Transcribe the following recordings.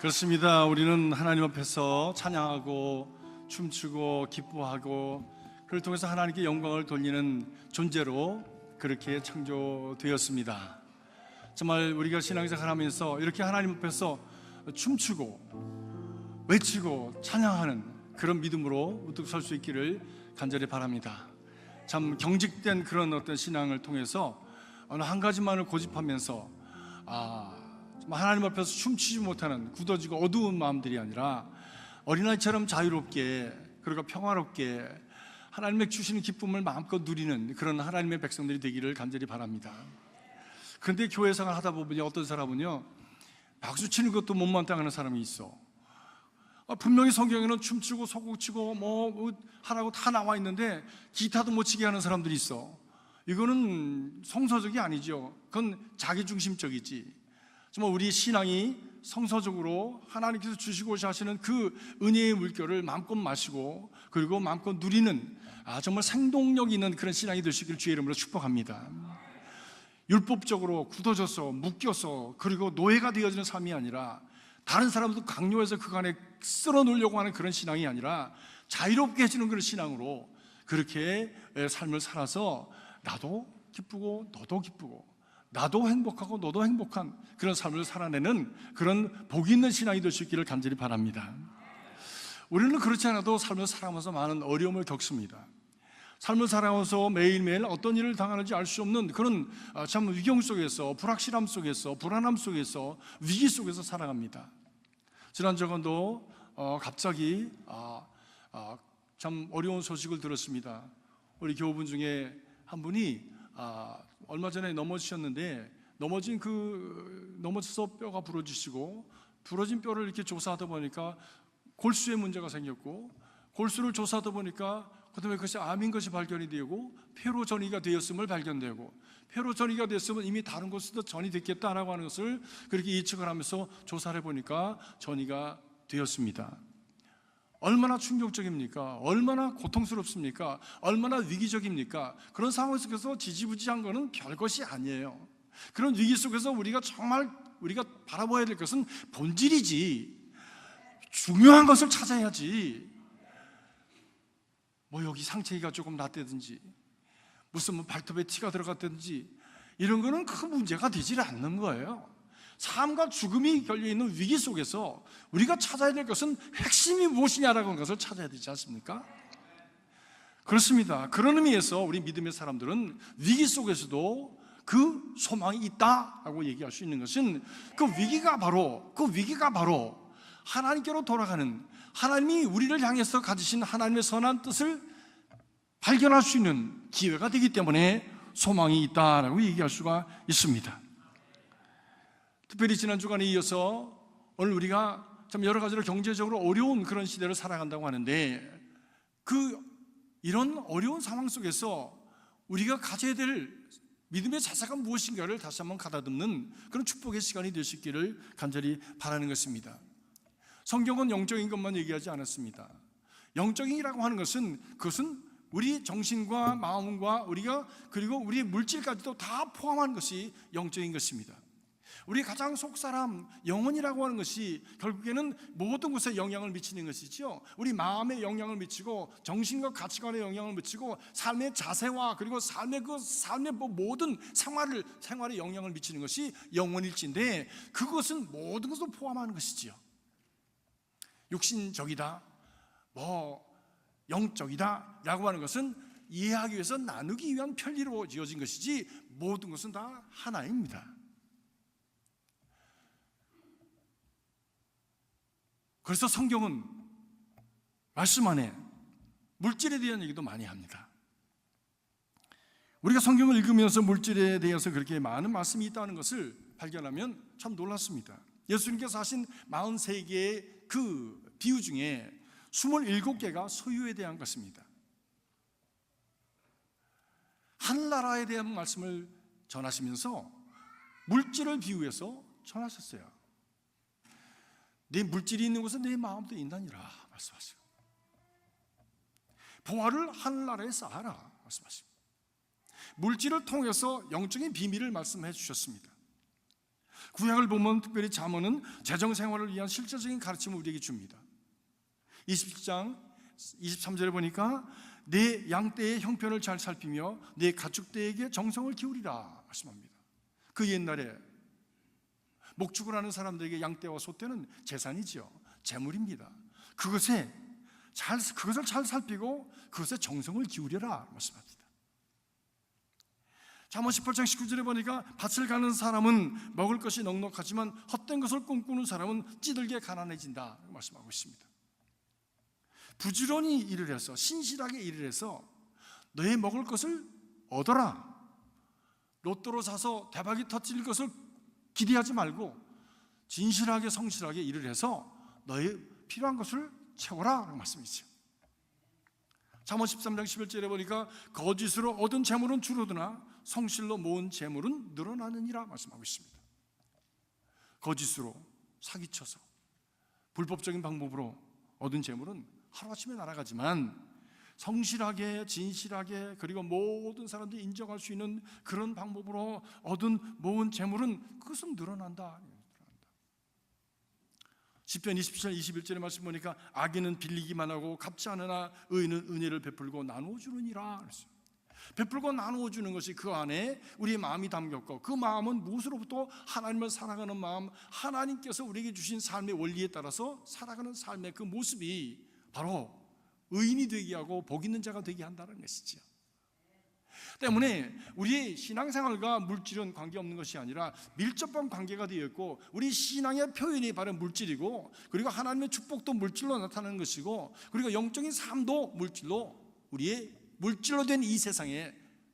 그렇습니다. 우리는 하나님 앞에서 찬양하고 춤추고 기뻐하고 그를 통해서 하나님께 영광을 돌리는 존재로 그렇게 창조되었습니다. 정말 우리가 신앙생활 하면서 이렇게 하나님 앞에서 춤추고 외치고 찬양하는 그런 믿음으로 우뚝 설 수 있기를 간절히 바랍니다. 참 경직된 그런 어떤 신앙을 통해서 어느 한 가지만을 고집하면서 하나님 앞에서 춤추지 못하는 굳어지고 어두운 마음들이 아니라 어린아이처럼 자유롭게 그리고 평화롭게 하나님의 주시는 기쁨을 마음껏 누리는 그런 하나님의 백성들이 되기를 간절히 바랍니다. 그런데 교회 생활 하다 보면 어떤 사람은요, 박수 치는 것도 못마땅하는 사람이 있어. 분명히 성경에는 춤추고 소곡치고 뭐 하라고 다 나와 있는데 기타도 못 치게 하는 사람들이 있어. 이거는 성서적이 아니죠. 그건 자기중심적이지. 정말 우리 신앙이 성서적으로 하나님께서 주시고자 하시는 그 은혜의 물결을 마음껏 마시고 그리고 마음껏 누리는 정말 생동력 있는 그런 신앙이 되시길 주의 이름으로 축복합니다. 율법적으로 굳어져서 묶여서 그리고 노예가 되어지는 삶이 아니라 다른 사람도 강요해서 그간에 쓸어 놓으려고 하는 그런 신앙이 아니라 자유롭게 해주는 그런 신앙으로 그렇게 삶을 살아서 나도 기쁘고 너도 기쁘고 나도 행복하고 너도 행복한 그런 삶을 살아내는 그런 복 있는 신앙이 될 수 있기를 간절히 바랍니다. 우리는 그렇지 않아도 삶을 살아가면서 많은 어려움을 겪습니다. 삶을 살아가면서 매일매일 어떤 일을 당하는지 알 수 없는 그런 참 위경 속에서, 불확실함 속에서, 불안함 속에서, 위기 속에서 살아갑니다. 지난주간도 갑자기 참 어려운 소식을 들었습니다. 우리 교우분 중에 한 분이 얼마 전에 넘어지셨는데 넘어져서 뼈가 부러지시고 부러진 뼈를 이렇게 조사하다 보니까 골수에 문제가 생겼고 골수를 조사하다 보니까 그다음에 그것이 암인 것이 발견이 되고 폐로 전이가 되었음을 발견되고 폐로 전이가 됐으면 이미 다른 곳에도 전이 됐겠다라고 하는 것을 그렇게 예측을 하면서 조사를 해보니까 전이가 되었습니다. 얼마나 충격적입니까? 얼마나 고통스럽습니까? 얼마나 위기적입니까? 그런 상황 속에서 지지부진한 것은 별것이 아니에요. 그런 위기 속에서 우리가 바라봐야 될 것은 본질이지, 중요한 것을 찾아야지. 여기 상처가 조금 났다든지 무슨 발톱에 티가 들어갔다든지 이런 거는 큰 문제가 되질 않는 거예요. 삶과 죽음이 걸려있는 위기 속에서 우리가 찾아야 될 것은 핵심이 무엇이냐라고 하는 것을 찾아야 되지 않습니까? 그렇습니다. 그런 의미에서 우리 믿음의 사람들은 위기 속에서도 그 소망이 있다라고 얘기할 수 있는 것은 그 위기가 바로 하나님께로 돌아가는, 하나님이 우리를 향해서 가지신 하나님의 선한 뜻을 발견할 수 있는 기회가 되기 때문에 소망이 있다라고 얘기할 수가 있습니다. 특별히 지난 주간에 이어서 오늘 우리가 참 여러 가지로 경제적으로 어려운 그런 시대를 살아간다고 하는데 이런 어려운 상황 속에서 우리가 가져야 될 믿음의 자세가 무엇인가를 다시 한번 가다듬는 그런 축복의 시간이 될 수 있기를 간절히 바라는 것입니다. 성경은 영적인 것만 얘기하지 않았습니다. 영적인이라고 하는 것은 그것은 우리 정신과 마음과 그리고 우리의 물질까지도 다 포함한 것이 영적인 것입니다. 우리 가장 속사람 영혼이라고 하는 것이 결국에는 모든 것에 영향을 미치는 것이죠. 우리 마음에 영향을 미치고 정신과 가치관에 영향을 미치고 삶의 자세와 그리고 삶의 모든 생활에 영향을 미치는 것이 영혼일진데 그것은 모든 것을 포함하는 것이지요. 육신적이다, 영적이다 라고 하는 것은 이해하기 위해서 나누기 위한 편리로 지어진 것이지 모든 것은 다 하나입니다. 그래서 성경은 말씀 안에 물질에 대한 얘기도 많이 합니다. 우리가 성경을 읽으면서 물질에 대해서 그렇게 많은 말씀이 있다는 것을 발견하면 참 놀랐습니다. 예수님께서 하신 43개의 그 비유 중에 27개가 소유에 대한 것입니다. 하늘나라에 대한 말씀을 전하시면서 물질을 비유해서 전하셨어요. 내 물질이 있는 곳은 내 마음도 있나니라 말씀하시고 보화를 하늘나라에 쌓아라 말씀하시고 물질을 통해서 영적인 비밀을 말씀해 주셨습니다. 구약을 보면 특별히 잠언은 재정 생활을 위한 실제적인 가르침을 우리에게 줍니다. 27장 23절에 보니까 내 양떼의 형편을 잘 살피며 내 가축떼에게 정성을 기울이라 말씀합니다. 그 옛날에 목축을 하는 사람들에게 양떼와 소떼는 재산이죠. 재물입니다. 그것을 잘 살피고 그것에 정성을 기울여라 말씀합니다. 잠언 18장 19절에 보니까 밭을 가는 사람은 먹을 것이 넉넉하지만 헛된 것을 꿈꾸는 사람은 찌들게 가난해진다 말씀하고 있습니다. 부지런히 일을 해서 신실하게 일을 해서 너의 먹을 것을 얻어라. 로또로 사서 대박이 터질 것을 기대하지 말고 진실하게 성실하게 일을 해서 너의 필요한 것을 채워라 라는 말씀이죠. 잠언 13장 11절에 보니까 거짓으로 얻은 재물은 줄어드나 성실로 모은 재물은 늘어나느니라 말씀하고 있습니다. 거짓으로 사기쳐서 불법적인 방법으로 얻은 재물은 하루아침에 날아가지만 성실하게 진실하게 그리고 모든 사람들이 인정할 수 있는 그런 방법으로 얻은 모은 재물은 그것은 늘어난다. 시편 27장 21절의 말씀 보니까 악인은 빌리기만 하고 갚지 않으나 의인은 은혜를 베풀고 나누어 주느니라 그랬어요. 베풀고 나누어 주는 것이 그 안에 우리의 마음이 담겼고 그 마음은 무엇으로부터 하나님을 사랑하는 마음, 하나님께서 우리에게 주신 삶의 원리에 따라서 살아가는 삶의 그 모습이 바로 의인이 되게 하고 복 있는 자가 되게 한다는 것이죠. 때문에 우리의 신앙생활과 물질은 관계없는 것이 아니라 밀접한 관계가 되어 있고 우리 신앙의 표현이 바로 물질이고 그리고 하나님의 축복도 물질로 나타나는 것이고 그리고 영적인 삶도 물질로 우리의 물질로 된 이 세상에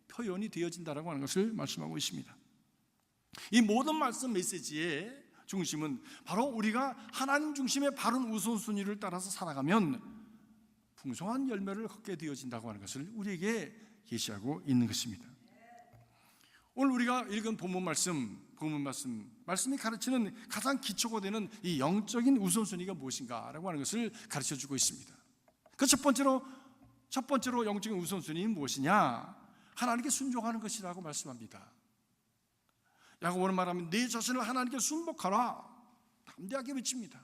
표현이 되어진다라고 하는 것을 말씀하고 있습니다. 이 모든 말씀 메시지의 중심은 바로 우리가 하나님 중심의 바른 우선순위를 따라서 살아가면 풍성한 열매를 얻게 되어진다고 하는 것을 우리에게 계시하고 있는 것입니다. 오늘 우리가 읽은 본문 말씀이 가르치는 가장 기초가 되는 이 영적인 우선순위가 무엇인가라고 하는 것을 가르쳐주고 있습니다. 그 첫 번째로 영적인 우선순위는 무엇이냐? 하나님께 순종하는 것이라고 말씀합니다. 야고보는 말하면 내 자신을 하나님께 순복하라 담대하게 외칩니다.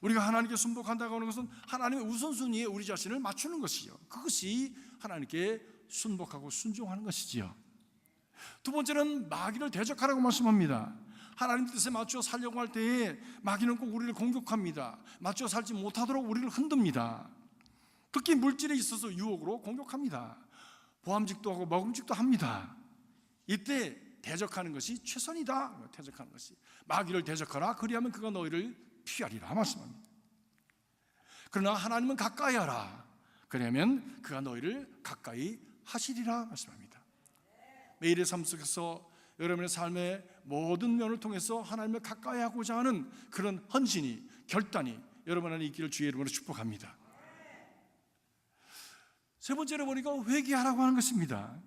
우리가 하나님께 순복한다고 하는 것은 하나님의 우선순위에 우리 자신을 맞추는 것이요, 그것이 하나님께 순복하고 순종하는 것이지요. 두 번째는 마귀를 대적하라고 말씀합니다. 하나님 뜻에 맞춰 살려고 할 때에 마귀는 꼭 우리를 공격합니다. 맞춰 살지 못하도록 우리를 흔듭니다. 특히 물질에 있어서 유혹으로 공격합니다. 보암직도 하고 먹음직도 합니다. 이때 대적하는 것이 최선이다. 대적하는 것이 마귀를 대적하라. 그리하면 그가 너희를 피하리라 말씀합니다. 그러나 하나님은 가까이 하라. 그러면 그가 너희를 가까이 하시리라 말씀합니다. 매일의 삶 속에서 여러분의 삶의 모든 면을 통해서 하나님을 가까이 하고자 하는 그런 헌신이, 결단이 여러분 안에 있기를 주의 이름으로 축복합니다. 세 번째로 보니까 회개하라고 하는 것입니다.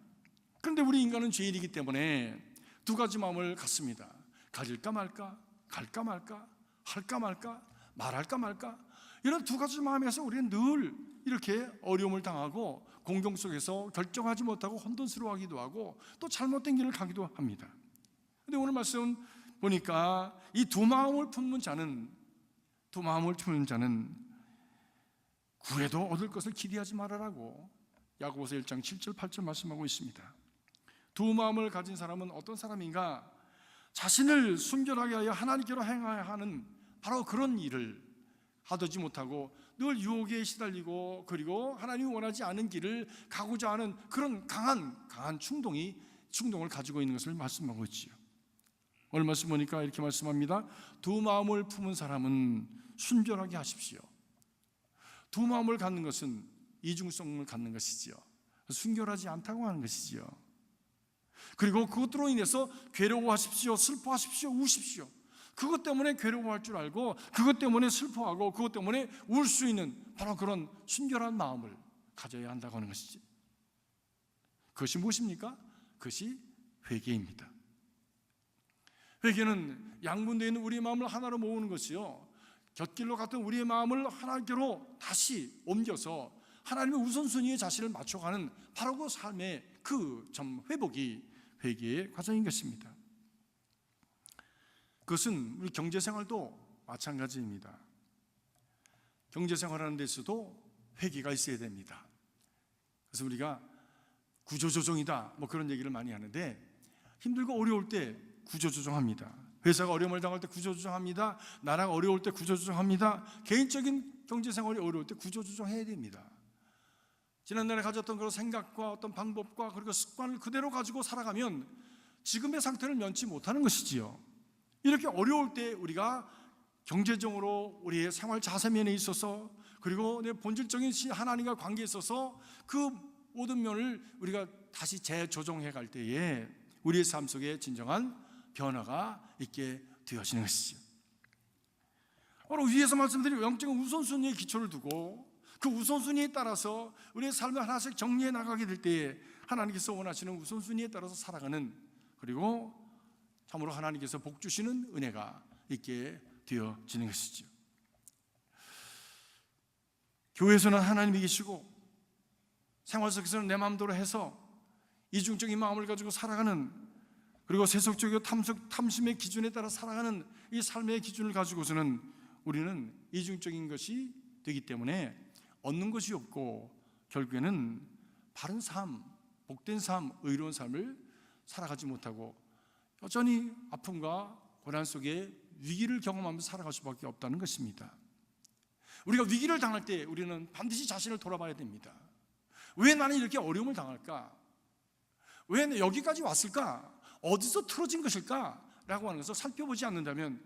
그런데 우리 인간은 죄인이기 때문에 두 가지 마음을 갖습니다. 가질까 말까, 갈까 말까, 할까 말까, 말할까 말까, 이런 두 가지 마음에서 우리는 늘 이렇게 어려움을 당하고 공경 속에서 결정하지 못하고 혼돈스러워하기도 하고 또 잘못된 길을 가기도 합니다. 그런데 오늘 말씀 보니까 이 두 마음을 품는 자는 구해도 얻을 것을 기대하지 말아라고 야고보서 1장 7절 8절 말씀하고 있습니다. 두 마음을 가진 사람은 어떤 사람인가? 자신을 순결하게 하여 하나님께로 행하여 하는 바로 그런 일을 하지 못하고 늘 유혹에 시달리고 그리고 하나님이 원하지 않은 길을 가고자 하는 그런 강한 충동을 가지고 있는 것을 말씀하고 있지요. 오늘 말씀 보니까 이렇게 말씀합니다. 두 마음을 품은 사람은 순결하게 하십시오. 두 마음을 갖는 것은 이중성을 갖는 것이지요. 순결하지 않다고 하는 것이지요. 그리고 그것으로 인해서 괴로워하십시오, 슬퍼하십시오, 우십시오. 그것 때문에 괴로워할 줄 알고 그것 때문에 슬퍼하고 그것 때문에 울 수 있는 바로 그런 순결한 마음을 가져야 한다고 하는 것이지. 그것이 무엇입니까? 그것이 회개입니다. 회개는 양분되어 있는 우리의 마음을 하나로 모으는 것이요, 곁길로 갔던 우리의 마음을 하나님께로 다시 옮겨서 하나님의 우선순위에 자신을 맞춰가는 바로 그 삶의 그 회복이 회개의 과정인 것입니다. 그것은 우리 경제생활도 마찬가지입니다. 경제생활하는 데서도 회개가 있어야 됩니다. 그래서 우리가 구조조정이다 그런 얘기를 많이 하는데, 힘들고 어려울 때 구조조정합니다. 회사가 어려움을 당할 때 구조조정합니다. 나라가 어려울 때 구조조정합니다. 개인적인 경제생활이 어려울 때 구조조정해야 됩니다. 지난날에 가졌던 그런 생각과 어떤 방법과 그리고 습관을 그대로 가지고 살아가면 지금의 상태를 면치 못하는 것이지요. 이렇게 어려울 때 우리가 경제적으로 우리의 생활 자세면에 있어서, 그리고 내 본질적인 하나님과 관계에 있어서 그 모든 면을 우리가 다시 재조정해 갈 때에 우리의 삶 속에 진정한 변화가 있게 되어지는 것이죠. 바로 위에서 말씀드린 영적인 우선순위에 기초를 두고 그 우선순위에 따라서 우리의 삶을 하나씩 정리해 나가게 될 때에 하나님께서 원하시는 우선순위에 따라서 살아가는, 그리고 참으로 하나님께서 복 주시는 은혜가 있게 되어지는 것이죠. 교회에서는 하나님이 계시고 생활 속에서는 내 마음대로 해서 이중적인 마음을 가지고 살아가는, 그리고 세속적이고 탐심의 기준에 따라 살아가는 이 삶의 기준을 가지고서는 우리는 이중적인 것이 되기 때문에 얻는 것이 없고 결국에는 바른 삶, 복된 삶, 의로운 삶을 살아가지 못하고 여전히 아픔과 고난 속에 위기를 경험하면서 살아갈 수밖에 없다는 것입니다. 우리가 위기를 당할 때 우리는 반드시 자신을 돌아봐야 됩니다. 왜 나는 이렇게 어려움을 당할까? 왜 여기까지 왔을까? 어디서 틀어진 것일까? 라고 하는 것을 살펴보지 않는다면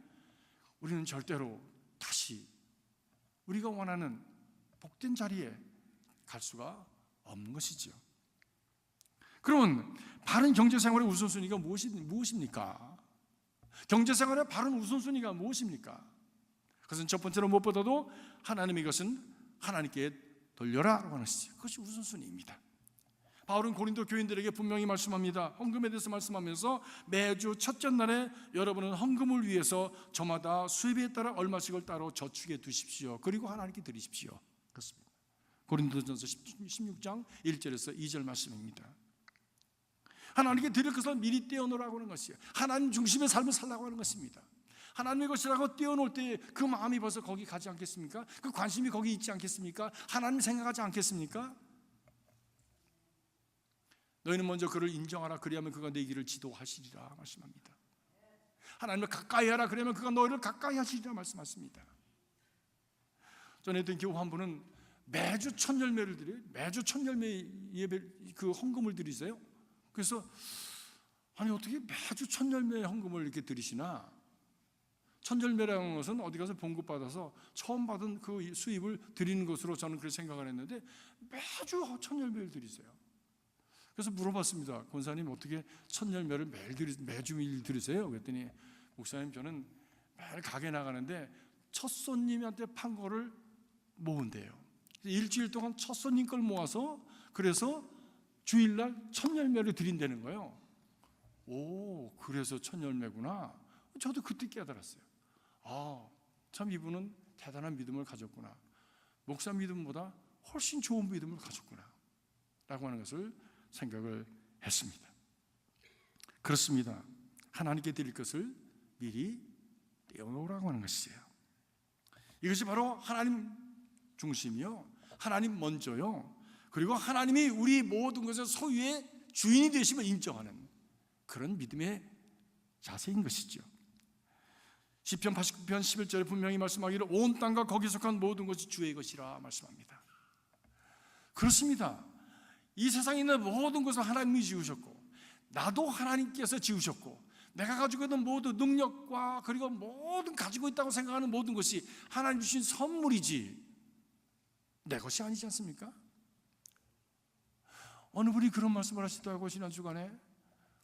우리는 절대로 다시 우리가 원하는 복된 자리에 갈 수가 없는 것이죠. 그러면 바른 경제생활의 우선순위가 무엇입니까? 경제생활의 바른 우선순위가 무엇입니까? 그것은 첫 번째로 무엇보다도 하나님의 것은 하나님께 돌려라 라고 하는 것이죠. 그것이 우선순위입니다. 바울은 고린도 교인들에게 분명히 말씀합니다. 헌금에 대해서 말씀하면서 매주 첫째 날에 여러분은 헌금을 위해서 저마다 수입에 따라 얼마씩을 따로 저축해 두십시오. 그리고 하나님께 드리십시오. 그렇습니다. 고린도전서 16장 1절에서 2절 말씀입니다. 하나님께 드릴 것을 미리 떼어놓으라고 하는 것이에요. 하나님 중심의 삶을 살라고 하는 것입니다. 하나님의 것이라고 떼어놓을 때 그 마음이 벌써 거기 가지 않겠습니까? 그 관심이 거기 있지 않겠습니까? 하나님 생각하지 않겠습니까? 너희는 먼저 그를 인정하라. 그리하면 그가 내 길을 지도하시리라 말씀합니다. 하나님을 가까이 하라. 그러면 그가 너희를 가까이 하시리라 말씀하십니다. 전에 있던 교우 한 분은 매주 천열매를 드려요. 매주 천열매 예배 그 헌금을 드리세요. 그래서 아니 어떻게 매주 천열매 헌금을 이렇게 드리시나? 천열매라는 것은 어디 가서 봉급받아서 처음 받은 그 수입을 드리는 것으로 저는 그렇게 생각을 했는데 매주 천열매를 드리세요. 그래서 물어봤습니다. 권사님 어떻게 천열매를 매주 드리세요? 그랬더니 목사님 저는 매일 가게 나가는데 첫 손님한테 판 거를 모은대요. 일주일 동안 첫 손님 걸 모아서 그래서 주일날 천열매를 드린다는 거예요. 오, 그래서 천열매구나. 저도 그때 깨달았어요. 아, 참 이분은 대단한 믿음을 가졌구나. 목사 믿음보다 훨씬 좋은 믿음을 가졌구나 라고 하는 것을 생각을 했습니다. 그렇습니다. 하나님께 드릴 것을 미리 떼어놓으라고 하는 것이에요. 이것이 바로 하나님 중심이요, 하나님 먼저요, 그리고 하나님이 우리 모든 것의 소유의 주인이 되심을 인정하는 그런 믿음의 자세인 것이죠. 시편 89편 11절에 분명히 말씀하기를 온 땅과 거기 속한 모든 것이 주의 것이라 말씀합니다. 그렇습니다. 이 세상에 있는 모든 것을 하나님이 지으셨고 나도 하나님께서 지으셨고 내가 가지고 있는 모든 능력과 그리고 모든 가지고 있다고 생각하는 모든 것이 하나님 주신 선물이지 내 것이 아니지 않습니까? 어느 분이 그런 말씀을 하시더라고요. 지난 주간에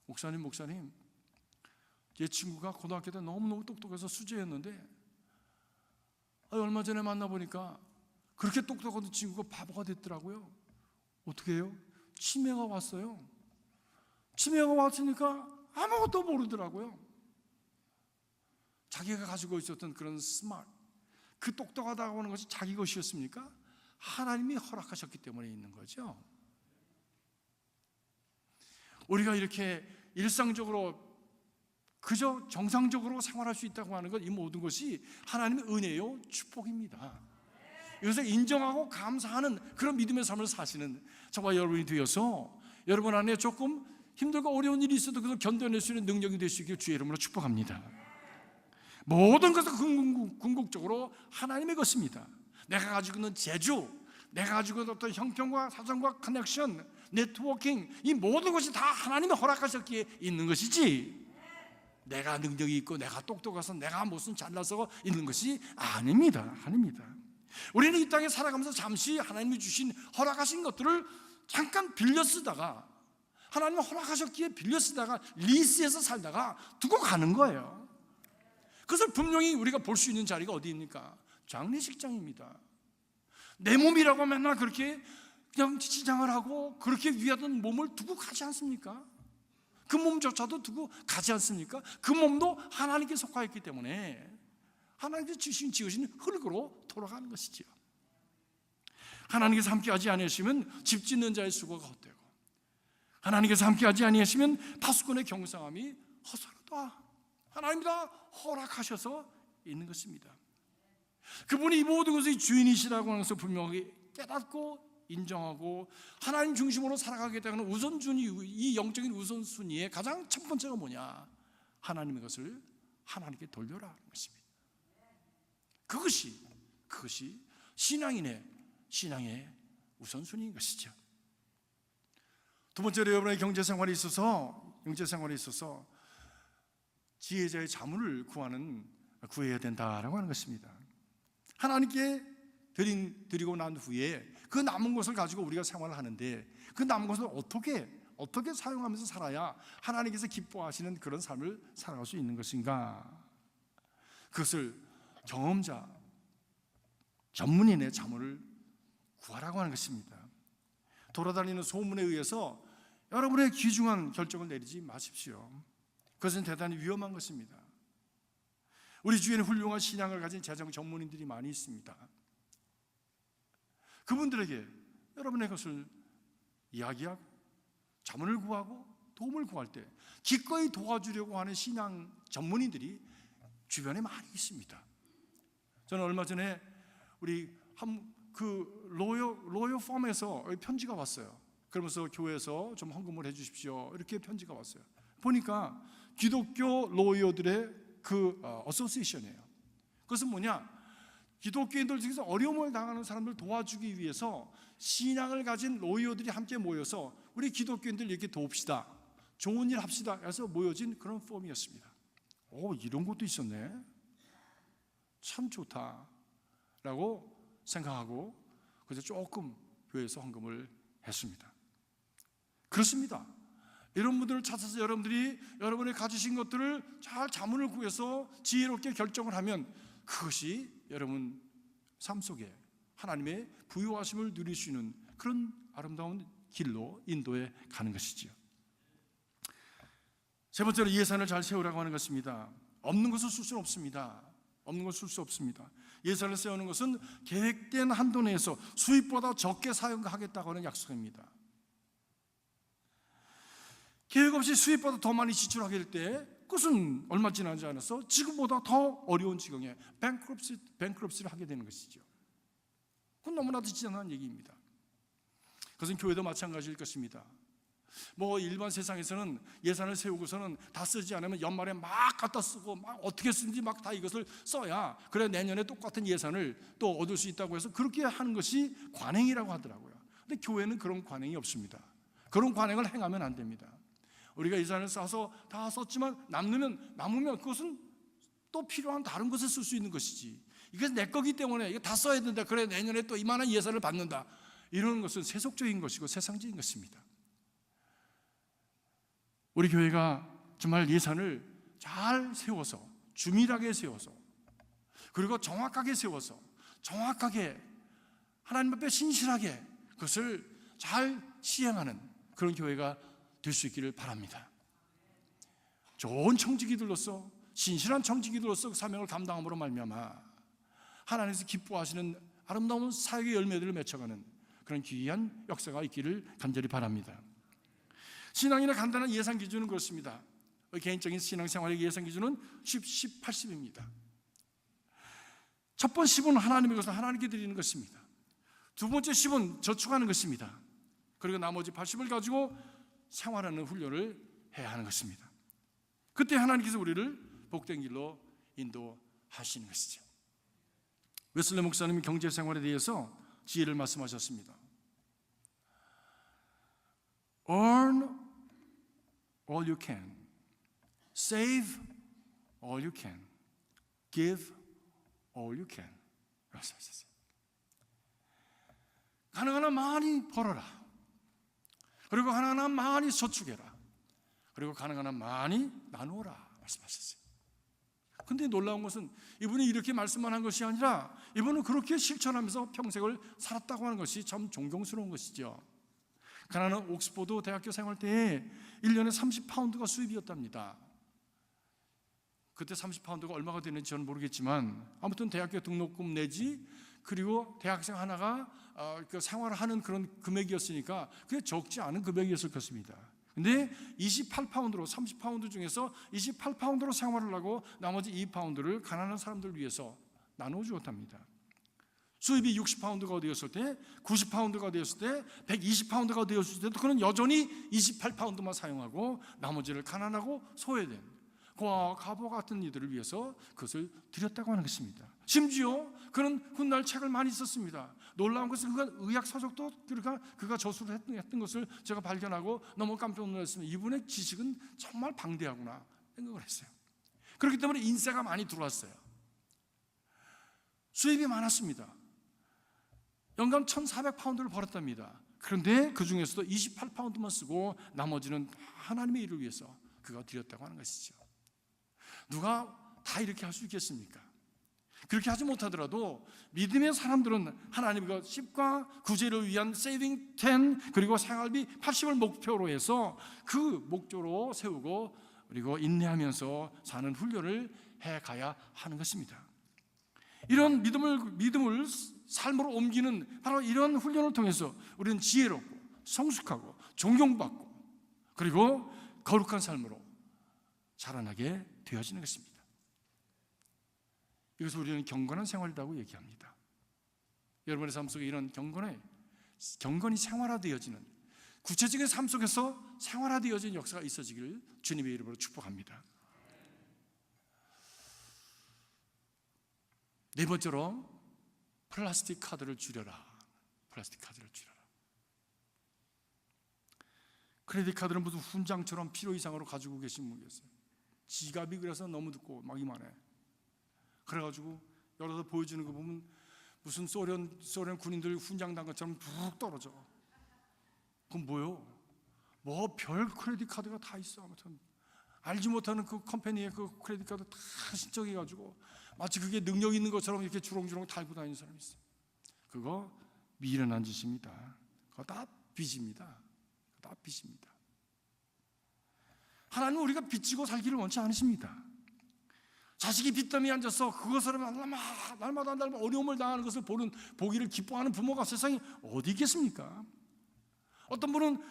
목사님 제 친구가 고등학교 때 너무너무 똑똑해서 수재였는데 얼마 전에 만나보니까 그렇게 똑똑한 친구가 바보가 됐더라고요. 어떻게 해요? 치매가 왔어요. 치매가 왔으니까 아무것도 모르더라고요. 자기가 가지고 있었던 그런 스마트, 그 똑똑하다고 하는 것이 자기 것이었습니까? 하나님이 허락하셨기 때문에 있는 거죠. 우리가 이렇게 일상적으로 그저 정상적으로 생활할 수 있다고 하는 것, 이 모든 것이 하나님의 은혜요, 축복입니다. 이것을 인정하고 감사하는 그런 믿음의 삶을 사시는 저와 여러분이 되어서 여러분 안에 조금 힘들고 어려운 일이 있어도 그것을 견뎌낼 수 있는 능력이 될 수 있기를 주의 이름으로 축복합니다. 모든 것은 궁극적으로 하나님의 것입니다. 내가 가지고 있는 재주, 내가 가지고 있는 어떤 형편과 사정과 커넥션, 네트워킹, 이 모든 것이 다 하나님이 허락하셨기에 있는 것이지, 내가 능력이 있고 내가 똑똑해서 내가 무슨 잘나서 있는 것이 아닙니다. 아닙니다. 우리는 이 땅에 살아가면서 잠시 하나님이 주신 허락하신 것들을 잠깐 빌려 쓰다가, 하나님이 허락하셨기에 빌려 쓰다가 리스해서 살다가 두고 가는 거예요. 그것을 분명히 우리가 볼 수 있는 자리가 어디입니까? 장례식장입니다. 내 몸이라고 맨날 그렇게 그냥 지장을 하고 그렇게 위하던 몸을 두고 가지 않습니까? 그 몸조차도 두고 가지 않습니까? 그 몸도 하나님께 속하였기 때문에 하나님께서 지으신 흙으로 돌아가는 것이지요. 하나님께서 함께하지 아니하시면 집 짓는 자의 수고가 헛되고, 하나님께서 함께하지 아니하시면 파수꾼의 경상함이 헛소리다. 하나님이 다 허락하셔서 있는 것입니다. 그분이 이 모든 것의 주인이시라고 하는 것을 분명히 깨닫고 인정하고 하나님 중심으로 살아가겠다는 우선순위, 이 영적인 우선순위의 가장 첫 번째가 뭐냐? 하나님의 것을 하나님께 돌려라 하는 것입니다. 그것이 신앙의 우선순위인 것이죠. 두 번째로 여러분의 경제생활에 있어서 지혜자의 자문을 구해야 된다라고 하는 것입니다. 하나님께 드리고 난 후에 그 남은 것을 가지고 우리가 생활을 하는데, 그 남은 것을 어떻게 사용하면서 살아야 하나님께서 기뻐하시는 그런 삶을 살아갈 수 있는 것인가? 그것을 경험자, 전문인의 자문을 구하라고 하는 것입니다. 돌아다니는 소문에 의해서 여러분의 귀중한 결정을 내리지 마십시오. 그것은 대단히 위험한 것입니다. 우리 주위에는 훌륭한 신앙을 가진 재정 전문인들이 많이 있습니다. 그분들에게 여러분의 것을 이야기하고 자문을 구하고 도움을 구할 때 기꺼이 도와주려고 하는 신앙 전문인들이 주변에 많이 있습니다. 저는 얼마 전에 우리 로여 펌에서 편지가 왔어요. 그러면서 교회에서 좀 헌금을 해 주십시오, 이렇게 편지가 왔어요. 보니까 기독교 로이어들의 어소시에이션이에요. 그것은 뭐냐? 기독교인들 중에서 어려움을 당하는 사람들 도와주기 위해서 신앙을 가진 로이어들이 함께 모여서 우리 기독교인들 이렇게 도웁시다, 좋은 일 합시다 해서 모여진 그런 폼이었습니다. 이런 것도 있었네, 참 좋다라고 생각하고 그래서 조금 교회에서 헌금을 했습니다. 그렇습니다. 이런 분들을 찾아서 여러분들이 여러분이 가지신 것들을 잘 자문을 구해서 지혜롭게 결정을 하면 그것이 여러분 삶 속에 하나님의 부유하심을 누릴 수 있는 그런 아름다운 길로 인도해 가는 것이지요. 세 번째로 예산을 잘 세우라고 하는 것입니다. 없는 것을 쓸 수는 없습니다. 예산을 세우는 것은 계획된 한도 내에서 수입보다 적게 사용하겠다고 하는 약속입니다. 계획 없이 수입보다 더 많이 지출하게 될 때 그것은 얼마 지나지 않아서 지금보다 더 어려운 지경에 뱅크럽시를 하게 되는 것이죠. 그건 너무나도 지난한 얘기입니다. 그것은 교회도 마찬가지일 것입니다. 일반 세상에서는 예산을 세우고서는 다 쓰지 않으면 연말에 막 갖다 쓰고 막 어떻게 쓰는지 막 다 이것을 써야 그래 내년에 똑같은 예산을 또 얻을 수 있다고 해서 그렇게 하는 것이 관행이라고 하더라고요. 근데 교회는 그런 관행이 없습니다. 그런 관행을 행하면 안 됩니다. 우리가 예산을 써서 다 썼지만 남으면 그것은 또 필요한 다른 것을 쓸 수 있는 것이지, 이것은 내 거기 때문에 이거 다 써야 된다, 그래 내년에 또 이만한 예산을 받는다, 이런 것은 세속적인 것이고 세상적인 것입니다. 우리 교회가 정말 예산을 잘 세워서, 주밀하게 세워서, 그리고 정확하게 세워서 정확하게 하나님 앞에 신실하게 그것을 잘 시행하는 그런 교회가 될 수 있기를 바랍니다. 좋은 청지기들로서, 신실한 청지기들로서 그 사명을 감당함으로 말미암아 하나님께서 기뻐하시는 아름다운 사역의 열매들을 맺혀가는 그런 귀한 역사가 있기를 간절히 바랍니다. 신앙인의 간단한 예산 기준은 그렇습니다. 개인적인 신앙생활의 예상 기준은 10, 80입니다. 첫 번째 10은 하나님의 것을 하나님께 드리는 것입니다. 두 번째 10은 저축하는 것입니다. 그리고 나머지 80을 가지고 생활하는 훈련을 해야 하는 것입니다. 그때 하나님께서 우리를 복된 길로 인도하시는 것이죠. 웨슬리 목사님이 경제생활에 대해서 지혜를 말씀하셨습니다. Earn all you can, save all you can, give all you can. 말씀하셨어요. 가능한 한 많이 벌어라. 그리고 가능한 한 많이 저축해라. 그리고 가능한 한 많이 나누어라. 말씀하셨어요. 근데 놀라운 것은 이분이 이렇게 말씀만 한 것이 아니라 이분은 그렇게 실천하면서 평생을 살았다고 하는 것이 참 존경스러운 것이죠. 가나는 옥스포드 대학교 생활 때에 1년에 30파운드가 수입이었답니다. 그때 30파운드가 얼마가 되는지 저는 모르겠지만 아무튼 대학교 등록금 내지 그리고 대학생 하나가 생활을 하는 그런 금액이었으니까 그게 적지 않은 금액이었을 것입니다. 근데 28파운드로 30파운드 중에서 28파운드로 생활을 하고 나머지 2파운드를 가난한 사람들을 위해서 나눠 주었답니다. 수입이 60파운드가 되었을 때, 90파운드가 되었을 때, 120파운드가 되었을 때도 그는 여전히 28파운드만 사용하고 나머지를 가난하고 소외된 고아와 가보 같은 이들을 위해서 그것을 드렸다고 하는 것입니다. 심지어 그는 훗날 책을 많이 썼습니다. 놀라운 것은 그가 의학 서적도 그가 저술을 했던 것을 제가 발견하고 너무 깜짝 놀랐습니다. 이분의 지식은 정말 방대하구나 생각을 했어요. 그렇기 때문에 인세가 많이 들어왔어요. 수입이 많았습니다. 연간 1,400파운드를 벌었답니다. 그런데 그 중에서도 28파운드만 쓰고 나머지는 하나님의 일을 위해서 그가 드렸다고 하는 것이죠. 누가 다 이렇게 할 수 있겠습니까? 그렇게 하지 못하더라도 믿음의 사람들은 하나님과 10과 구제를 위한 세이빙 10 그리고 생활비 80을 목표로 해서 그 목표로 세우고 그리고 인내하면서 사는 훈련을 해가야 하는 것입니다. 이런 믿음을 삶으로 옮기는 바로 이런 훈련을 통해서 우리는 지혜롭고 성숙하고 존경받고 그리고 거룩한 삶으로 자라나게 되어지는 것입니다. 이것을 우리는 경건한 생활이라고 얘기합니다. 여러분의 삶 속에 이런 경건이 생활화되어지는 구체적인 삶 속에서 생활화되어지는 역사가 있어지기를 주님의 이름으로 축복합니다. 네 번째로 플라스틱 카드를 줄여라. 플라스틱 카드를 줄여라. 크레딧 카드는 무슨 훈장처럼 필요 이상으로 가지고 계신 분이 계세요. 지갑이 그래서 너무 듣고 막 이만해. 그래가지고 열어서 보여주는 거 보면 무슨 소련 군인들 훈장 단 것처럼 툭 떨어져. 그건 뭐요? 뭐 별 크레딧 카드가 다 있어. 아무튼 알지 못하는 그 컴퍼니의 그 크레딧 카드 다 신청해가지고 마치 그게 능력 있는 것처럼 이렇게 주렁주렁 달고 다니는 사람이 있어요. 그거 미련한 짓입니다. 그거 다 빚입니다. 다 빚입니다. 하나님은 우리가 빚지고 살기를 원치 않으십니다. 자식이 빚더미에 앉아서 그것으로 날마다 어려움을 당하는 것을 보기를 기뻐하는 부모가 세상에 어디 있겠습니까? 어떤 분은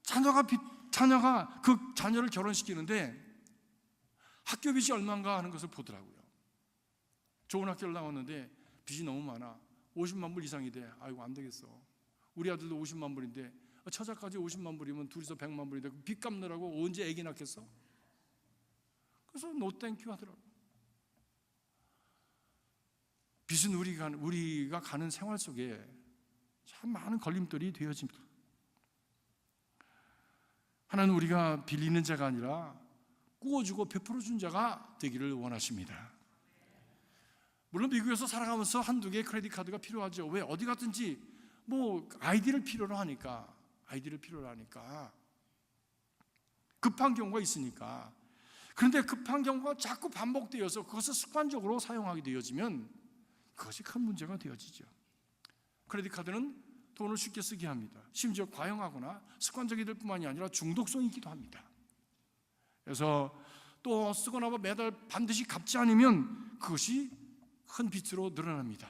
자녀가 그 자녀를 결혼시키는데 학교 빚이 얼마인가 하는 것을 보더라고요. 좋은 학교를 나왔는데 빚이 너무 많아. 50만 불 이상이 돼. 아이고 안 되겠어. 우리 아들도 50만 불인데 처자까지 50만 불이면 둘이서 100만 불인데 빚 갚느라고 언제 애기 낳겠어? 그래서 노 땡큐 하더라고요. 빚은 우리가 가는 생활 속에 참 많은 걸림돌이 되어집니다. 하나는 우리가 빌리는 자가 아니라 꾸어주고 베풀어준 자가 되기를 원하십니다. 물론 미국에서 살아가면서 한두 개의 크레딧 카드가 필요하죠. 왜? 어디 갔든지 뭐 아이디를 필요로 하니까 급한 경우가 있으니까. 그런데 급한 경우가 자꾸 반복되어서 그것을 습관적으로 사용하게 되어지면 그것이 큰 문제가 되어지죠. 크레딧 카드는 돈을 쉽게 쓰게 합니다. 심지어 과용하거나 습관적이 될 뿐만이 아니라 중독성이기도 합니다. 그래서 또 쓰고 나면 매달 반드시 갚지 않으면 그것이 큰 빚으로 늘어납니다.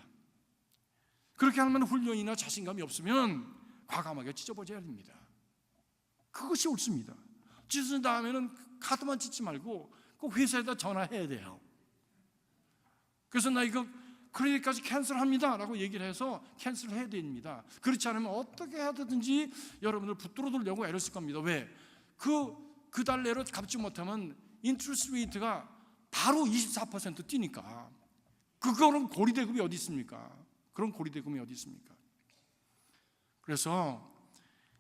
그렇게 하면 훈련이나 자신감이 없으면 과감하게 찢어버려야 합니다. 그것이 옳습니다. 찢은 다음에는 카드만 찢지 말고 꼭 회사에다 전화해야 돼요. 그래서 나 이거 크레딧까지 캔슬합니다 라고 얘기를 해서 캔슬해야 됩니다. 그렇지 않으면 어떻게 하든지 여러분들 붙들어 두려고 애를 쓸 겁니다. 왜? 그 달 내로 갚지 못하면 인트레스트 레이트가 바로 24% 뛰니까. 그거는 고리대금이 어디 있습니까? 그런 고리대금이 어디 있습니까? 그래서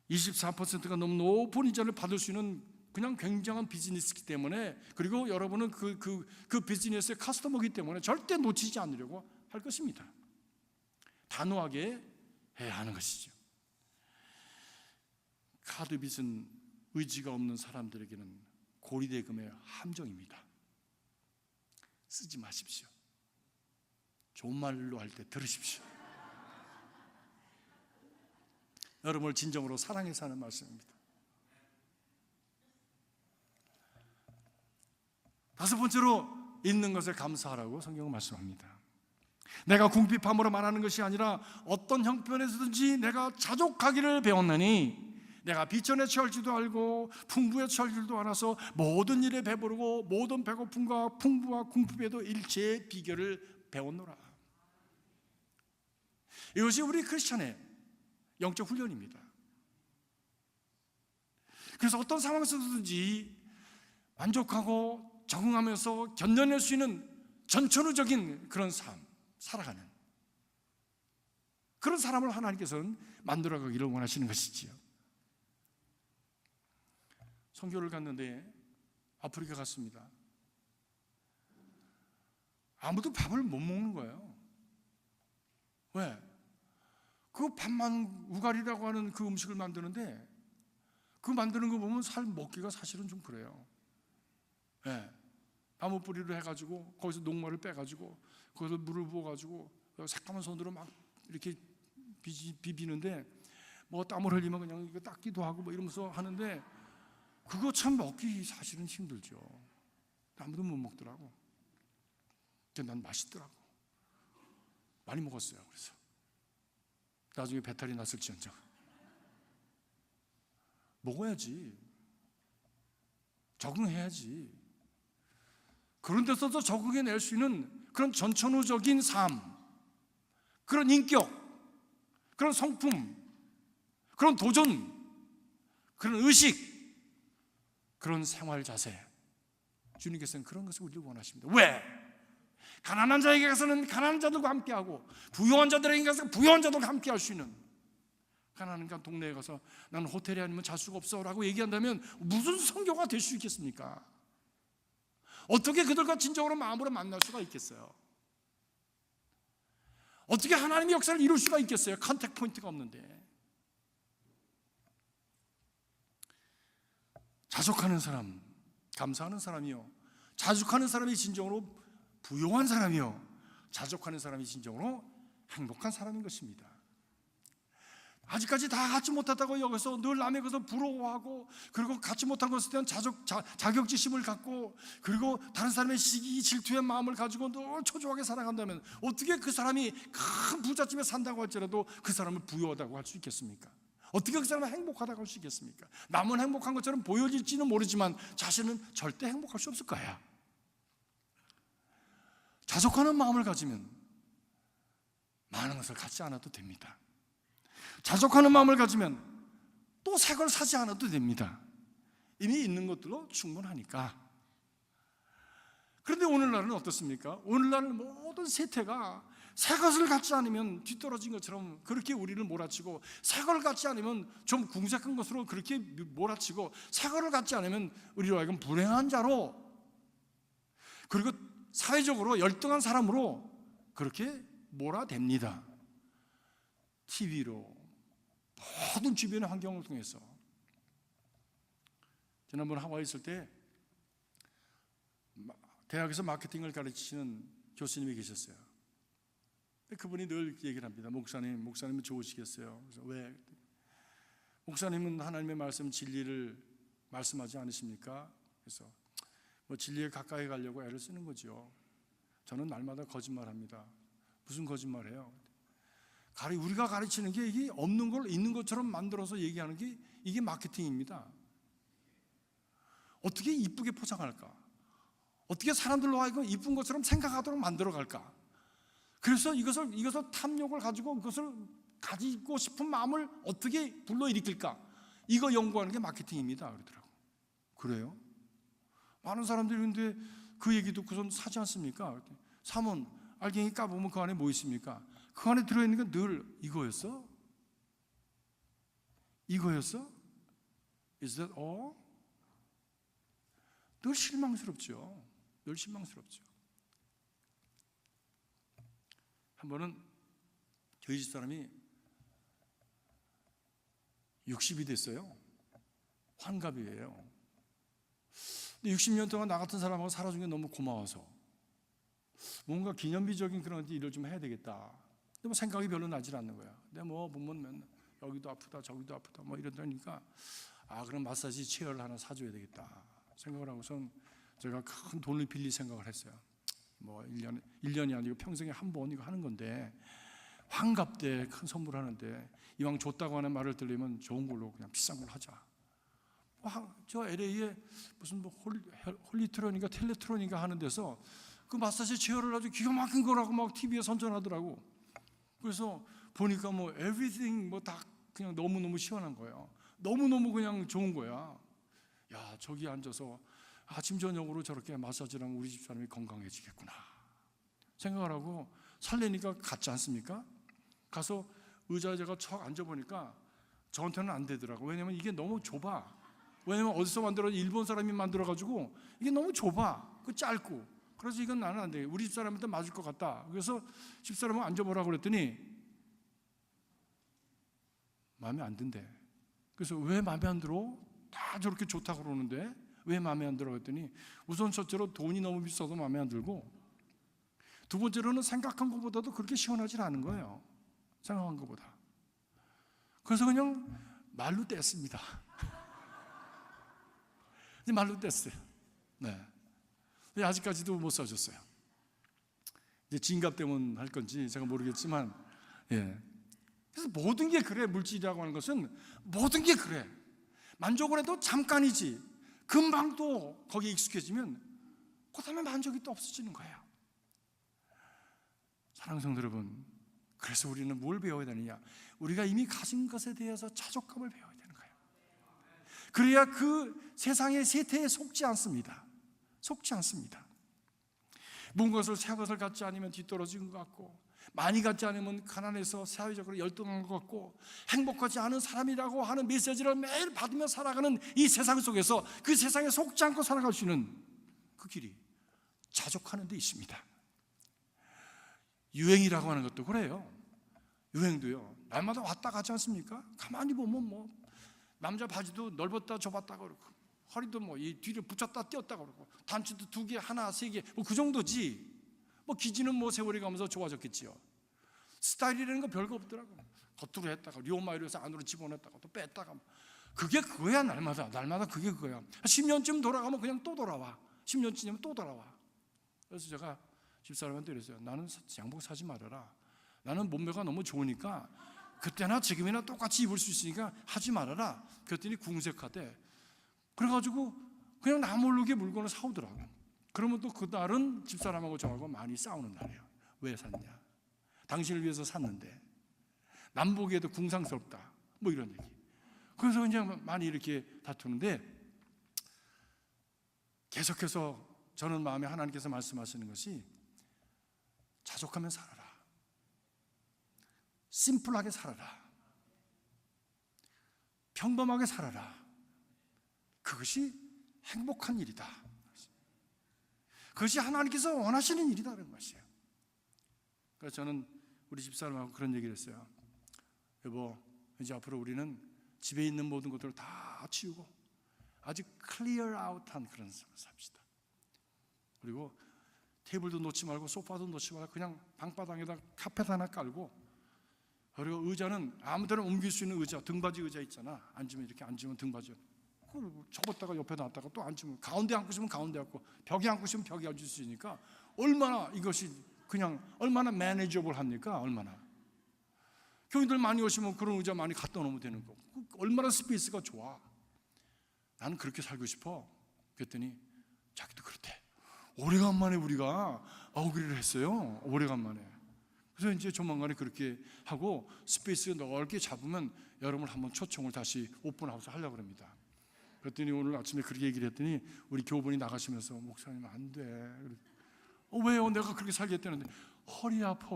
24%가 너무 높은 이자를 받을 수 있는 그냥 굉장한 비즈니스이기 때문에, 그리고 여러분은 그 비즈니스의 커스터머이기 때문에 절대 놓치지 않으려고 할 것입니다. 단호하게 해야 하는 것이죠. 카드 빚은 의지가 없는 사람들에게는 고리대금의 함정입니다. 쓰지 마십시오. 좋은 말로 할 때 들으십시오. 여러분을 진정으로 사랑해서 하는 말씀입니다. 다섯 번째로 있는 것에 감사하라고 성경은 말씀합니다. 내가 궁핍함으로 말하는 것이 아니라 어떤 형편에서든지 내가 자족하기를 배웠나니 내가 비천에 처할 줄도 알고 풍부에 처할 줄도 알아서 모든 일에 배부르고 모든 배고픔과 풍부와 궁핍에도 일체의 비결을 배웠노라. 이것이 우리 크리스천의 영적 훈련입니다. 그래서 어떤 상황에서든지 만족하고 적응하면서 견뎌낼 수 있는 전천후적인 그런 삶, 살아가는 그런 사람을 하나님께서는 만들어가기를 원하시는 것이지요. 선교를 갔는데 아프리카 갔습니다. 아무도 밥을 못 먹는 거예요. 왜? 그 밥만 우갈이라고 하는 그 음식을 만드는데 그 만드는 거 보면 먹기가 사실은 좀 그래요. 네. 나무 뿌리로 해가지고 거기서 녹말을 빼가지고 거기서 물을 부어가지고 새까만 손으로 막 이렇게 비비는데 뭐 땀을 흘리면 그냥 이거 닦기도 하고 뭐 이러면서 하는데 그거 참 먹기 사실은 힘들죠. 아무도 못 먹더라고. 근데 난 맛있더라고. 많이 먹었어요. 그래서 나중에 배탈이 났을지언정 먹어야지. 적응해야지. 그런 데서도 적응해낼 수 있는 그런 전천후적인 삶, 그런 인격, 그런 성품, 그런 도전, 그런 의식, 그런 생활 자세, 주님께서는 그런 것을 우리를 원하십니다. 왜? 가난한 자에게 가서는 가난한 자들과 함께하고 부유한 자들에게 가서 부유한 자들과 함께할 수 있는, 가난한 동네에 가서 나는 호텔이 아니면 잘 수가 없어 라고 얘기한다면 무슨 선교가 될 수 있겠습니까? 어떻게 그들과 진정으로 마음으로 만날 수가 있겠어요? 어떻게 하나님의 역사를 이룰 수가 있겠어요? 컨택 포인트가 없는데. 자족하는 사람, 감사하는 사람이요, 자족하는 사람이 진정으로 부유한 사람이요, 자족하는 사람이 진정으로 행복한 사람인 것입니다. 아직까지 다 갖지 못했다고 여기서 늘 남의 것을 부러워하고, 그리고 갖지 못한 것에 대한 자격지심을 갖고, 그리고 다른 사람의 시기 질투의 마음을 가지고 늘 초조하게 살아간다면 어떻게 그 사람이 큰 부잣집에 산다고 할지라도 그 사람을 부유하다고 할 수 있겠습니까? 어떻게 그 사람을 행복하다고 할 수 있겠습니까? 남은 행복한 것처럼 보여질지는 모르지만 자신은 절대 행복할 수 없을 거야. 자족하는 마음을 가지면 많은 것을 갖지 않아도 됩니다. 자족하는 마음을 가지면 또 새 걸 사지 않아도 됩니다. 이미 있는 것들로 충분하니까. 그런데 오늘날은 어떻습니까? 오늘날 모든 세태가 새 것을 갖지 않으면 뒤떨어진 것처럼 그렇게 우리를 몰아치고, 새 걸 갖지 않으면 좀 궁색한 것으로 그렇게 몰아치고, 새 거를 갖지 않으면 우리로 하여금 불행한 자로, 그리고 사회적으로 열등한 사람으로 그렇게 몰아댑니다. TV로, 모든 주변의 환경을 통해서. 지난번 하와이 있을 때 대학에서 마케팅을 가르치시는 교수님이 계셨어요. 그분이 늘 얘기를 합니다. 목사님은 좋으시겠어요. 그래서 왜? 목사님은 하나님의 말씀, 진리를 말씀하지 않으십니까? 그래서 뭐 진리에 가까이 가려고 애를 쓰는 거죠. 저는 날마다 거짓말합니다. 무슨 거짓말해요? 우리가 가르치는 게 이게 없는 걸 있는 것처럼 만들어서 얘기하는 게 이게 마케팅입니다. 어떻게 이쁘게 포장할까? 어떻게 사람들로 하여금 이쁜 것처럼 생각하도록 만들어갈까? 그래서 이것을 탐욕을 가지고 그것을 가지고 싶은 마음을 어떻게 불러일으킬까? 이거 연구하는 게 마케팅입니다. 그러더라고. 그래요? 많은 사람들이 근데 그 얘기 듣고선 사지 않습니까? 사면 알갱이 까보면 그 안에 뭐 있습니까? 그 안에 들어있는 게 늘 이거였어? 이거였어? Is that all? 늘 실망스럽죠. 늘 실망스럽죠. 한 번은 저희 집 사람이 60이 됐어요. 환갑이에요. 근데 60년 동안 나 같은 사람하고 살아준 게 너무 고마워서 뭔가 기념비적인 그런 일을 좀 해야 되겠다. 근데 뭐 생각이 별로 나질 않는 거야. 근데 뭐 보면 맨날 여기도 아프다 저기도 아프다 뭐 이러다니까 그럼 마사지 체어를 하나 사줘야 되겠다 생각을 하고선 제가 큰 돈을 빌릴 생각을 했어요. 뭐 1년이 아니고 평생에 한 번 이거 하는 건데 환갑 때 큰 선물 하는데 이왕 줬다고 하는 말을 들리면 좋은 걸로 그냥 비싼 걸 하자. 저 LA에 무슨 뭐 홀리트론인가 텔레트론인가 하는 데서 그 마사지 체어를 아주 기가 막힌 거라고 막 TV에 선전하더라고. 그래서 보니까 뭐 everything 뭐 다 그냥 너무너무 시원한 거예요. 너무너무 그냥 좋은 거야. 야, 저기 앉아서 아침 저녁으로 저렇게 마사지를 하면 우리 집 사람이 건강해지겠구나 생각을 하고 설레니까 갔지 않습니까? 가서 의자에 제가 척 앉아보니까 저한테는 안 되더라고. 왜냐면 이게 너무 좁아. 왜냐면 어디서 만들어 일본 사람이 만들어가지고 이게 너무 좁아. 그 짧고. 그래서 이건 나는 안 돼. 우리 집 사람한테 맞을 것 같다. 그래서 집 사람은 앉아보라고 그랬더니 마음에 안 든대. 그래서 왜 마음에 안 들어? 다 저렇게 좋다고 그러는데 왜 마음에 안 들어? 했더니 우선 첫째로 돈이 너무 비싸서 마음에 안 들고 두 번째로는 생각한 것보다도 그렇게 시원하지 않은 거예요. 생각한 것보다. 그래서 그냥 말로 뗐습니다. 말로 뗐어요. 네. 아직까지도 못 사줬어요. 이제 진갑 때문에 할 건지 제가 모르겠지만, 예. 그래서 모든 게 그래. 물질이라고 하는 것은 모든 게 그래. 만족을 해도 잠깐이지. 금방 또 거기에 익숙해지면 그 다음에 만족이 또 없어지는 거예요. 사랑하는 성도 여러분, 그래서 우리는 뭘 배워야 되느냐? 우리가 이미 가진 것에 대해서 자족감을 배워야 되는 거예요. 그래야 그 세상의 세태에 속지 않습니다. 속지 않습니다. 무엇을 새 것을 갖지 않으면 뒤떨어진 것 같고, 많이 갖지 않으면 가난해서 사회적으로 열등한 것 같고, 행복하지 않은 사람이라고 하는 메시지를 매일 받으며 살아가는 이 세상 속에서 그 세상에 속지 않고 살아갈 수 있는 그 길이 자족하는 데 있습니다. 유행이라고 하는 것도 그래요. 유행도요, 날마다 왔다 가지 않습니까? 가만히 보면 뭐 남자 바지도 넓었다 좁았다 그러고, 허리도 뭐 이 뒤를 붙였다 띄었다 그러고, 단추도 2개, 하나, 3개, 뭐 그 정도지. 뭐 기지는 뭐 세월이 가면서 좋아졌겠지요. 스타일이라는 거 별거 없더라고. 겉으로 했다가 리오마이로 해서 안으로 집어넣었다가 또 뺐다가, 그게 그거야. 날마다 그게 그거야. 10년쯤 돌아가면 그냥 또 돌아와. 10년쯤이면 또 돌아와. 그래서 제가 집사람한테 그랬어요. 나는 양복 사지 말아라. 나는 몸매가 너무 좋으니까 그때나 지금이나 똑같이 입을 수 있으니까 하지 말아라. 그랬더니 궁색하대. 그래가지고 그냥 나 모르게 물건을 사오더라고. 그러면 또 그날은 집사람하고 저하고 많이 싸우는 날이에요. 왜 샀냐? 당신을 위해서 샀는데 남 보기에도 궁상스럽다, 뭐 이런 얘기. 그래서 그냥 많이 이렇게 다투는데, 계속해서 저는 마음에 하나님께서 말씀하시는 것이 자족하며 살아라. 심플하게 살아라. 평범하게 살아라. 그것이 행복한 일이다. 그것이 하나님께서 원하시는 일이라는 것이에요. 그래서 저는 우리 집사람하고 그런 얘기를 했어요. 여보, 이제 앞으로 우리는 집에 있는 모든 것들을 다 치우고 아주 클리어 아웃한 그런 삶을 삽시다. 그리고 테이블도 놓지 말고 소파도 놓지 말고 그냥 방바닥에다 카펫 하나 깔고, 그리고 의자는 아무 데나 옮길 수 있는 의자, 등받이 의자 있잖아. 앉으면 이렇게 앉으면 등받이, 접었다가 옆에 놨다가 또 앉으면, 가운데 앉고 싶으면 가운데 앉고, 벽에 앉고 싶으면 벽에 앉을 수 있으니까 얼마나 이것이 그냥 얼마나 매니저블 합니까? 얼마나. 교인들 많이 오시면 그런 의자 많이 갖다 놓으면 되는 거. 얼마나 스페이스가 좋아. 나는 그렇게 살고 싶어. 그랬더니 자기도 그렇대. 오래간만에 우리가 아우기를 했어요. 오래간만에. 그래서 이제 조만간에 그렇게 하고 스페이스 넓게 잡으면 여러분을 한번 초청을 다시 오픈하우스 하려고 합니다. 그랬더니 오늘 아침에 그렇게 얘기를 했더니 우리 교우분이 나가시면서 목사님 안 돼. 왜요? 내가 그렇게 살겠다는데 허리 아파.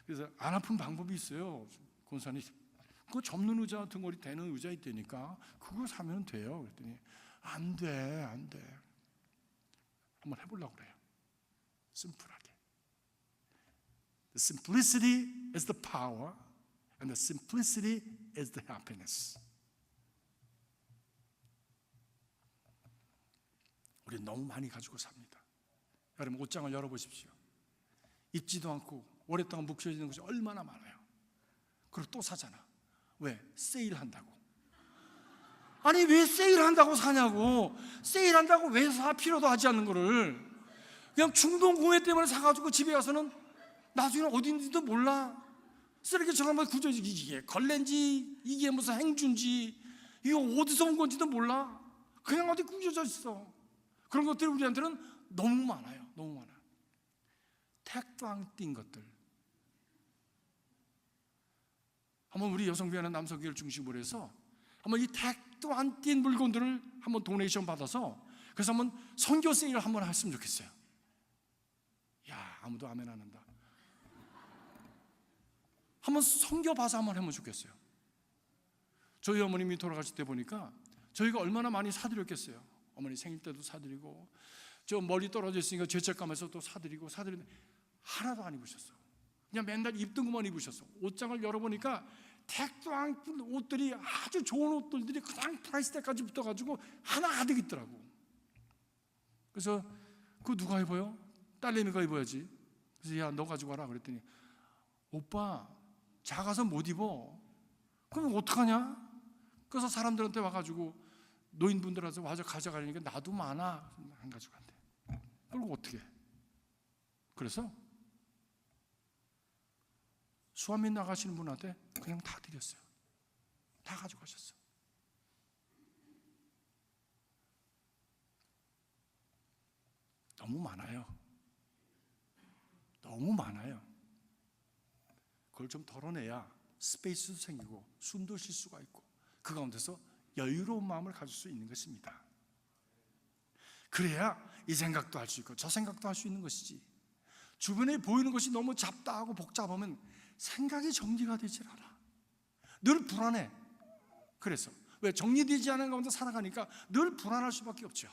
그래서 안 아픈 방법이 있어요. 권사님 그거 접는 의자 등골이 되는 의자 있다니까 그거 사면 돼요. 그랬더니 안 돼. 한번 해보려고 그래요. 심플하게. The simplicity is the power and the simplicity is the happiness. 우리 너무 많이 가지고 삽니다. 여러분 옷장을 열어보십시오. 입지도 않고 오랫동안 묵혀지는 것이 얼마나 많아요. 그리고 또 사잖아. 왜? 세일한다고. 아니 왜 세일한다고 사냐고. 세일한다고 왜 사? 필요도 하지 않는 거를. 그냥 충동구매 때문에 사가지고 집에 가서는 나중에 어디 있는지도 몰라. 쓰레기처럼 구조지. 이게 걸레인지 이게 무슨 행주인지 이거 어디서 온 건지도 몰라. 그냥 어디 구겨져 있어. 그런 것들이 우리한테는 너무 많아요. 너무 많아요. 택도 안 띈 것들. 한번 우리 여성교회나 남성교회를 중심으로 해서 한번 이 택도 안 띈 물건들을 한번 도네이션 받아서 그래서 한번 선교 세일을 한번 했으면 좋겠어요. 야, 아무도 아멘 안 한다. 한번 선교 봐서 한번 하면 좋겠어요. 저희 어머님이 돌아가실 때 보니까 저희가 얼마나 많이 사드렸겠어요. 어머니 생일 때도 사드리고 저 머리 떨어져 있으니까 죄책감에서 또 사드리고 하나도 안 입으셨어. 그냥 맨날 입던 것만 입으셨어. 옷장을 열어보니까 택도 안 낀 옷들이 아주 좋은 옷들이 그냥 프라이스 택까지 붙어가지고 하나 가득 있더라고. 그래서 그거 누가 입어요? 딸내미가 입어야지. 그래서 야, 너 가지고 와라 그랬더니 오빠 작아서 못 입어. 그럼 어떡하냐? 그래서 사람들한테 와가지고 노인분들한테 와서 가져가려니까 나도 많아. 안 가져간대. 그리고 어떻게? 그래서 수화민 나가시는 분한테 그냥 다 드렸어요. 다 가져가셨어요. 너무 많아요. 너무 많아요. 그걸 좀 덜어내야 스페이스도 생기고 숨도 쉴 수가 있고 그 가운데서 여유로운 마음을 가질 수 있는 것입니다. 그래야 이 생각도 할 수 있고 저 생각도 할 수 있는 것이지. 주변에 보이는 것이 너무 잡다하고 복잡하면 생각이 정리가 되질 않아. 늘 불안해. 그래서 왜 정리되지 않은 가운데 살아가니까 늘 불안할 수밖에 없죠.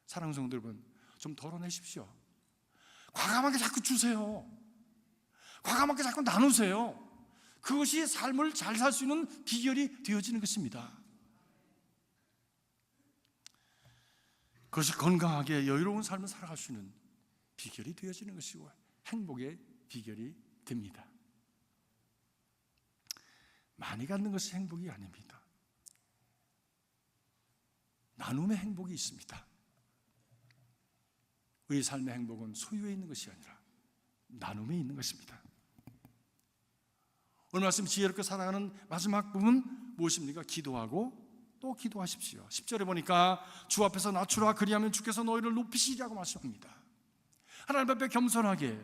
사랑하는 성도 여러분, 좀 덜어내십시오. 과감하게 자꾸 주세요. 과감하게 자꾸 나누세요. 그것이 삶을 잘 살 수 있는 비결이 되어지는 것입니다. 그것이 건강하게 여유로운 삶을 살아갈 수 있는 비결이 되어지는 것이고 행복의 비결이 됩니다. 많이 갖는 것이 행복이 아닙니다. 나눔의 행복이 있습니다. 우리 삶의 행복은 소유에 있는 것이 아니라 나눔에 있는 것입니다. 오늘 말씀 지혜롭게 살아가는 마지막 부분 무엇입니까? 기도하고 또 기도하십시오. 10절에 보니까 주 앞에서 낮추라 그리하면 주께서 너희를 높이시리라고 말씀합니다. 하나님 앞에 겸손하게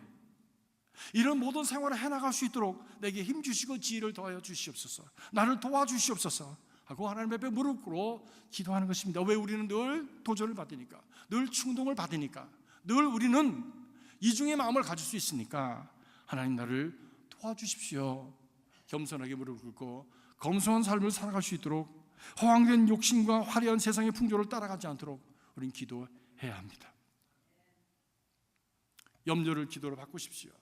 이런 모든 생활을 해나갈 수 있도록 내게 힘 주시고 지혜를 더하여 주시옵소서. 나를 도와주시옵소서 하고 하나님 앞에 무릎 꿇어 기도하는 것입니다. 왜? 우리는 늘 도전을 받으니까, 늘 충동을 받으니까, 늘 우리는 이중의 마음을 가질 수 있으니까 하나님 나를 도와주십시오. 겸손하게 무릎 꿇고 검소한 삶을 살아갈 수 있도록 허황된 욕심과 화려한 세상의 풍조를 따라가지 않도록 우리는 기도해야 합니다. 염려를 기도로 바꾸십시오.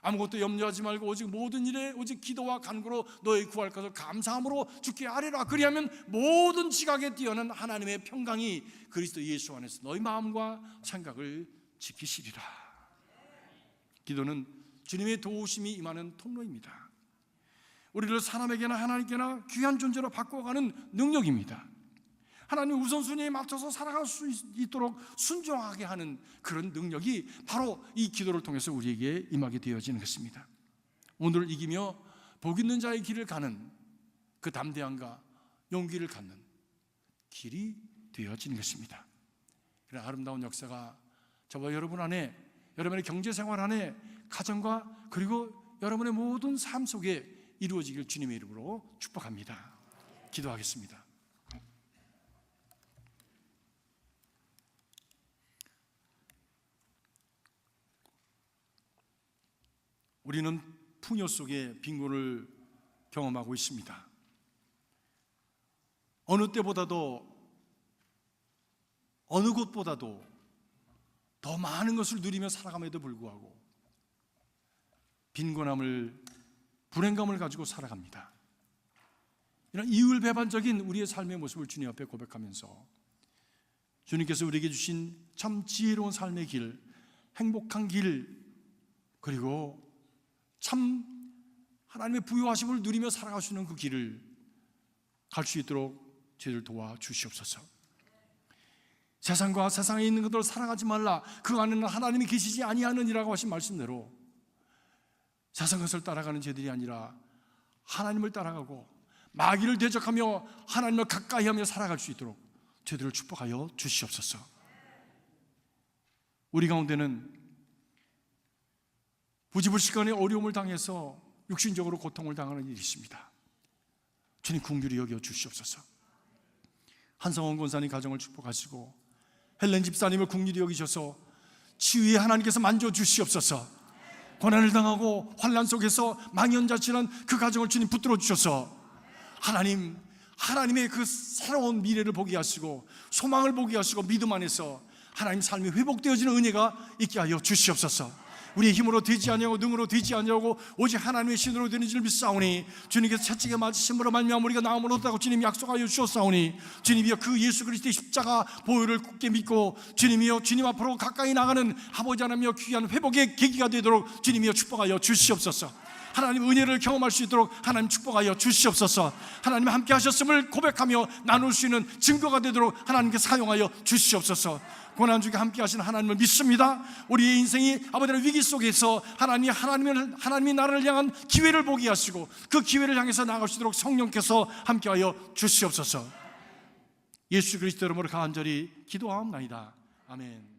아무것도 염려하지 말고 오직 모든 일에 오직 기도와 간구로 너희 구할 것을 감사함으로 주께 아뢰라. 그리하면 모든 지각에 뛰어난 하나님의 평강이 그리스도 예수 안에서 너희 마음과 생각을 지키시리라. 기도는 주님의 도우심이 임하는 통로입니다. 우리를 사람에게나 하나님께나 귀한 존재로 바꿔가는 능력입니다. 하나님 우선순위에 맞춰서 살아갈 수 있도록 순종하게 하는 그런 능력이 바로 이 기도를 통해서 우리에게 임하게 되어지는 것입니다. 오늘을 이기며 복 있는 자의 길을 가는 그 담대함과 용기를 갖는 길이 되어지는 것입니다. 그런 아름다운 역사가 저와 여러분 안에, 여러분의 경제생활 안에, 가정과 그리고 여러분의 모든 삶 속에 이루어지길 주님의 이름으로 축복합니다. 기도하겠습니다. 우리는 풍요 속에 빈곤을 경험하고 있습니다. 어느 때보다도, 어느 곳보다도 더 많은 것을 누리며 살아감에도 불구하고 빈곤함을, 불행감을 가지고 살아갑니다. 이런 이율배반적인 우리의 삶의 모습을 주님 앞에 고백하면서 주님께서 우리에게 주신 참 지혜로운 삶의 길, 행복한 길, 그리고 참 하나님의 부요하심을 누리며 살아갈 수 있는 그 길을 갈 수 있도록 저희를 도와주시옵소서. 세상과 세상에 있는 것들을 사랑하지 말라, 그 안에는 하나님이 계시지 아니하느니라고 하신 말씀대로 세상 것을 따라가는 저희들이 아니라 하나님을 따라가고 마귀를 대적하며 하나님을 가까이하며 살아갈 수 있도록 저희들을 축복하여 주시옵소서. 우리 가운데는 부지불식간의 어려움을 당해서 육신적으로 고통을 당하는 일이 있습니다. 주님 긍휼히 여겨 주시옵소서. 한성원 권사님 가정을 축복하시고 헬렌 집사님을 긍휼히 여기셔서 치유의 하나님께서 만져주시옵소서. 고난을 당하고 환난 속에서 망연자실한 그 가정을 주님 붙들어 주셔서 하나님의 그 새로운 미래를 보게 하시고 소망을 보게 하시고 믿음 안에서 하나님 삶이 회복되어지는 은혜가 있게 하여 주시옵소서. 우리의 힘으로 되지 아니하고 능으로 되지 아니하고 오직 하나님의 신으로 되는 줄 믿사오니 주님께서 채찍에 맞으심으로 말미암아 우리가 나음을 얻었다고 주님이 약속하여 주셨사오니 주님이여 그 예수 그리스도의 십자가 보혈을 굳게 믿고 주님이여 주님 앞으로 가까이 나가는 아버지 하나님이여 귀한 회복의 계기가 되도록 주님이여 축복하여 주시옵소서. 하나님 은혜를 경험할 수 있도록 하나님 축복하여 주시옵소서. 하나님 함께 하셨음을 고백하며 나눌 수 있는 증거가 되도록 하나님께 사용하여 주시옵소서. 고난 중에 함께 하시는 하나님을 믿습니다. 우리의 인생이 아버지의 위기 속에서 하나님이 나를 향한 기회를 보게 하시고 그 기회를 향해서 나아갈 수 있도록 성령께서 함께하여 주시옵소서. 예수 그리스도 이름으로 간절히 기도하옵나이다. 아멘.